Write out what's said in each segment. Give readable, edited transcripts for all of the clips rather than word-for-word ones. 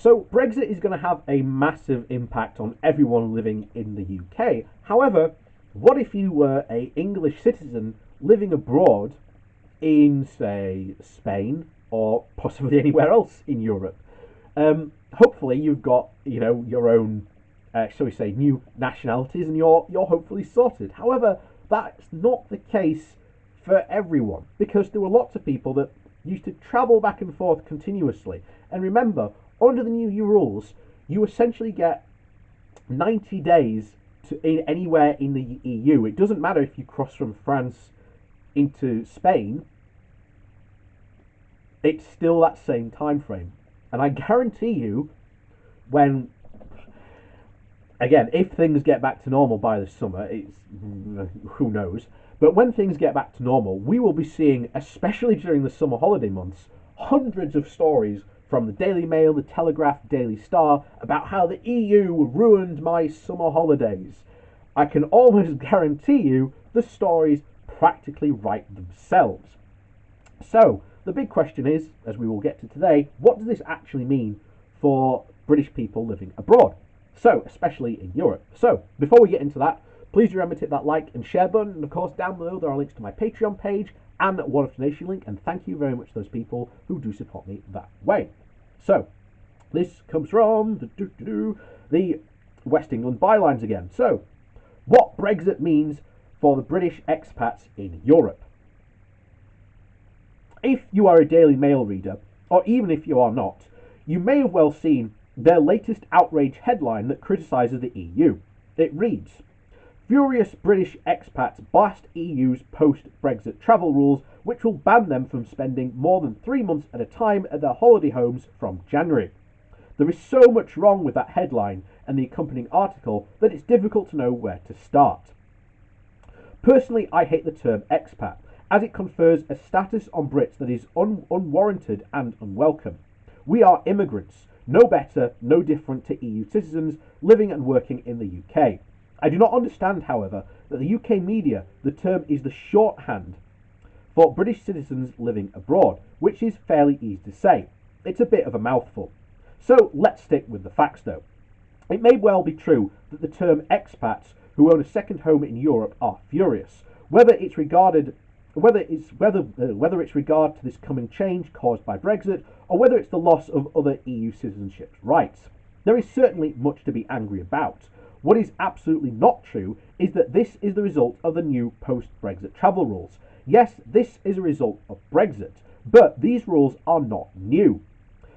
So Brexit is going to have a massive impact on everyone living in the UK. However, what if you were an English citizen living abroad in, say, Spain or possibly anywhere else in Europe? Hopefully, you've got your own, shall we say, new nationalities, and you're hopefully sorted. However, that's not the case for everyone, because there were lots of people that used to travel back and forth continuously. And remember, under the new rules, you essentially get 90 days anywhere in the EU. It doesn't matter if you cross from France into Spain, it's still that same time frame. And I guarantee you, when, again, if things get back to normal by the summer, it's who knows, but when things get back to normal, we will be seeing, especially during the summer holiday months, hundreds of stories from the Daily Mail, the Telegraph, Daily Star about how the EU ruined my summer holidays. I can almost guarantee you the stories practically write themselves. So, the big question is, as we will get to today, what does this actually mean for British people living abroad? So, especially in Europe. So, before we get into that, please remember to hit that like and share button. And of course, down below there are links to my Patreon page and one donation link. And thank you very much to those people who do support me that way. So, this comes from the West England bylines again. So, what Brexit means for the British expats in Europe. If you are a Daily Mail reader, or even if you are not, you may have well seen their latest outrage headline that criticises the EU. It reads, "Furious British expats blast EU's post-Brexit travel rules, which will ban them from spending more than 3 months at a time at their holiday homes from January." There is so much wrong with that headline and the accompanying article that it's difficult to know where to start. Personally, I hate the term expat, as it confers a status on Brits that is unwarranted and unwelcome. We are immigrants, no better, no different to EU citizens living and working in the UK. I do not understand, however, that the UK media, the term is the shorthand for British citizens living abroad, which is fairly easy to say. It's a bit of a mouthful. So let's stick with the facts though. It may well be true that the term expats who own a second home in Europe are furious, whether it's regard to this coming change caused by Brexit, or whether it's the loss of other EU citizenship rights. There is certainly much to be angry about. What is absolutely not true is that this is the result of the new post-Brexit travel rules. Yes, this is a result of Brexit, but these rules are not new.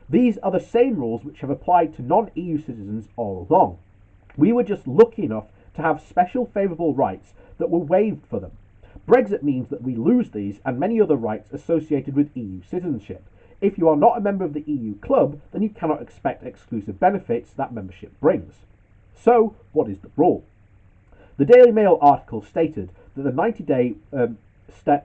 These are the same rules which have applied to non-EU citizens all along. We were just lucky enough to have special favourable rights that were waived for them. Brexit means that we lose these and many other rights associated with EU citizenship. If you are not a member of the EU club, then you cannot expect exclusive benefits that membership brings. So, what is the rule? The Daily Mail article stated that the 90-day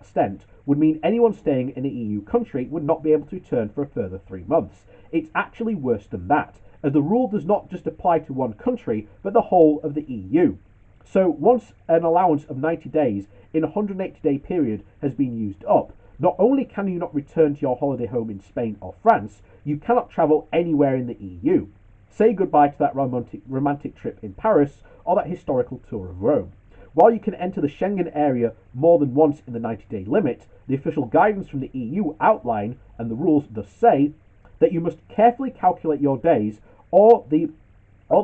stint would mean anyone staying in an EU country would not be able to return for a further 3 months. It's actually worse than that, as the rule does not just apply to one country, but the whole of the EU. So once an allowance of 90 days in a 180-day period has been used up, not only can you not return to your holiday home in Spain or France, you cannot travel anywhere in the EU. Say goodbye to that romantic trip in Paris or that historical tour of Rome. While you can enter the Schengen area more than once in the 90-day limit, the official guidance from the EU outline, and the rules thus say, that you must carefully calculate your days, or the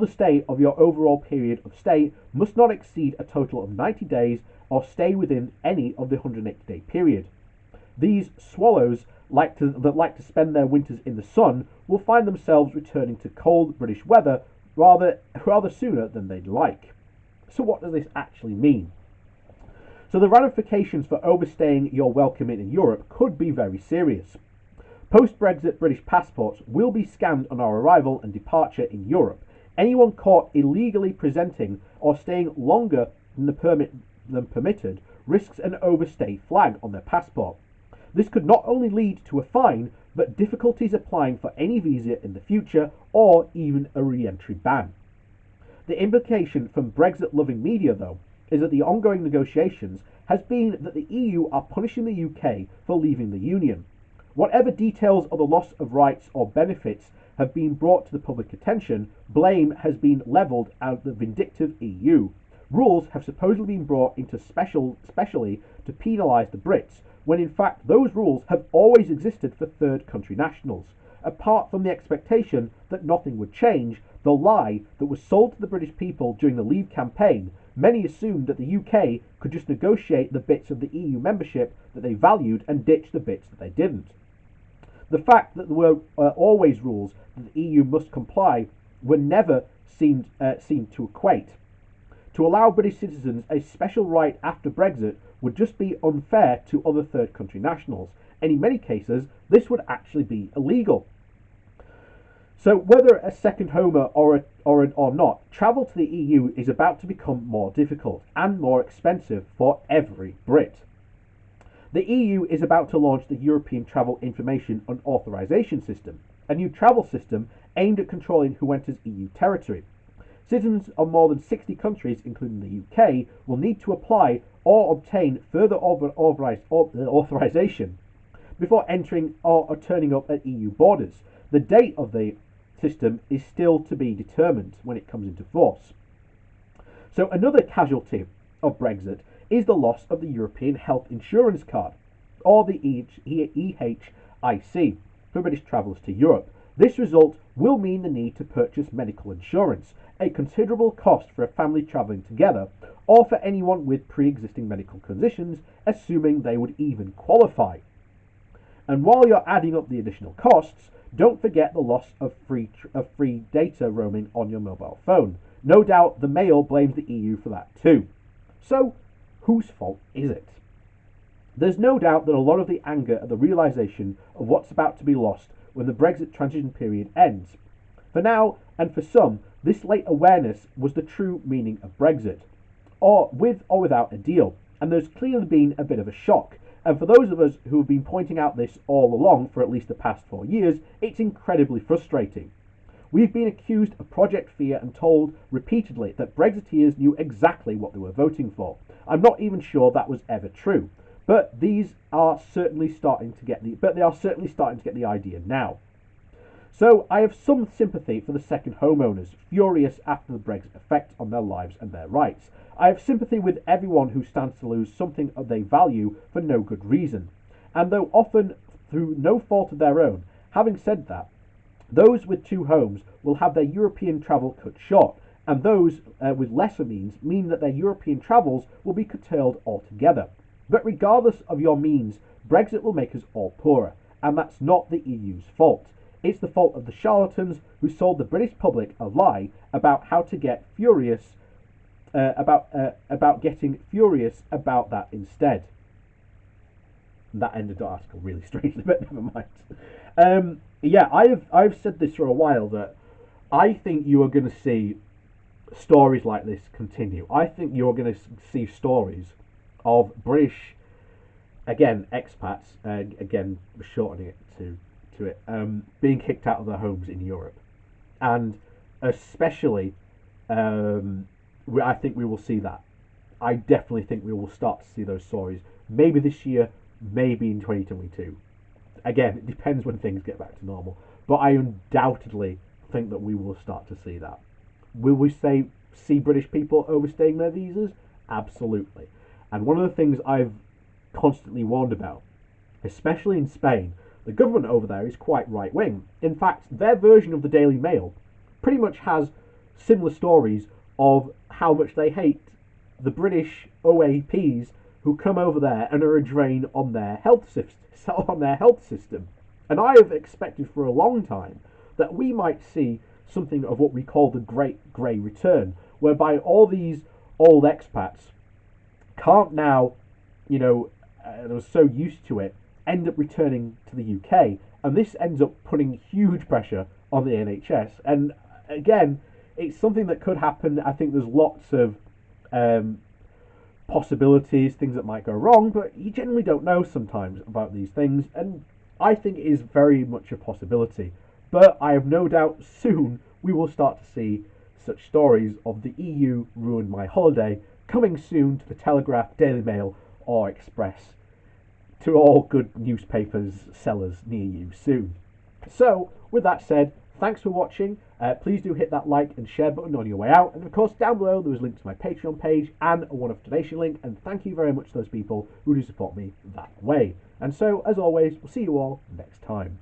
stay of your overall period of stay must not exceed a total of 90 days or stay within any of the 180-day period. These swallows that like to spend their winters in the sun will find themselves returning to cold British weather rather sooner than they'd like. So what does this actually mean? So the ramifications for overstaying your welcome in Europe could be very serious. Post-Brexit British passports will be scanned on our arrival and departure in Europe. Anyone caught illegally presenting or staying longer than permitted risks an overstay flag on their passport. This could not only lead to a fine, but difficulties applying for any visa in the future, or even a re-entry ban. The implication from Brexit-loving media, though, is that the ongoing negotiations has been that the EU are punishing the UK for leaving the Union. Whatever details of the loss of rights or benefits have been brought to the public attention, blame has been levelled at the vindictive EU. Rules have supposedly been brought into specially to penalise the Brits, when in fact those rules have always existed for third country nationals. Apart from the expectation that nothing would change, the lie that was sold to the British people during the Leave campaign, many assumed that the UK could just negotiate the bits of the EU membership that they valued and ditch the bits that they didn't. The fact that there were always rules that the EU must comply were never seemed to equate. To allow British citizens a special right after Brexit would just be unfair to other third country nationals, and in many cases this would actually be illegal. So whether a second homer or not, travel to the EU is about to become more difficult and more expensive for every Brit. The EU is about to launch the European Travel Information and Authorisation System, a new travel system aimed at controlling who enters EU territory. Citizens of more than 60 countries, including the UK, will need to apply or obtain further authorisation before entering or turning up at EU borders. The date of the system is still to be determined when it comes into force. So another casualty of Brexit is the loss of the European Health Insurance Card, or the EHIC, for British travellers to Europe. This result will mean the need to purchase medical insurance, a considerable cost for a family travelling together, or for anyone with pre-existing medical conditions, assuming they would even qualify. And while you're adding up the additional costs, don't forget the loss of free data roaming on your mobile phone. No doubt the Mail blames the EU for that too. So, whose fault is it? There's no doubt that a lot of the anger at the realisation of what's about to be lost when the Brexit transition period ends. For now, and for some, this late awareness was the true meaning of Brexit, or with or without a deal, and there's clearly been a bit of a shock. And for those of us who have been pointing out this all along for at least the past 4 years, it's incredibly frustrating. We've been accused of Project Fear and told repeatedly that Brexiteers knew exactly what they were voting for. I'm not even sure that was ever true, but they are certainly starting to get the idea now. So I have some sympathy for the second homeowners, furious after the Brexit effect on their lives and their rights. I have sympathy with everyone who stands to lose something they value for no good reason, and though often through no fault of their own. Having said that, those with two homes will have their European travel cut short, and those with lesser means mean that their European travels will be curtailed altogether. But regardless of your means, Brexit will make us all poorer, and that's not the EU's fault. It's the fault of the charlatans who sold the British public a lie about how to get furious about getting furious about that instead. That ended the article really strangely, but never mind. Yeah, I've said this for a while that I think you are going to see stories like this continue. I think you're going to see stories of British, again, expats, again, shortening it to it, being kicked out of their homes in Europe. And especially, I think we will see that. I definitely think we will start to see those stories. Maybe this year, maybe in 2022. Again, it depends when things get back to normal. But I undoubtedly think that we will start to see that. Will we see British people overstaying their visas? Absolutely. And one of the things I've constantly warned about, especially in Spain, the government over there is quite right-wing. In fact, their version of the Daily Mail pretty much has similar stories of how much they hate the British OAPs who come over there and are a drain on their health system. And I have expected for a long time that we might see something of what we call the Great Grey Return, whereby all these old expats can't now, they're so used to it, end up returning to the UK, and this ends up putting huge pressure on the NHS. And again, it's something that could happen. I think there's lots of possibilities, things that might go wrong, but you generally don't know sometimes about these things, and I think it is very much a possibility. But I have no doubt soon we will start to see such stories of the EU ruined my holiday coming soon to the Telegraph, Daily Mail, or Express, to all good newspapers sellers near you soon. So, with that said, thanks for watching. Please do hit that like and share button on your way out. And of course, down below there is a link to my Patreon page and a one-off donation link. And thank you very much to those people who do support me that way. And so, as always, we'll see you all next time.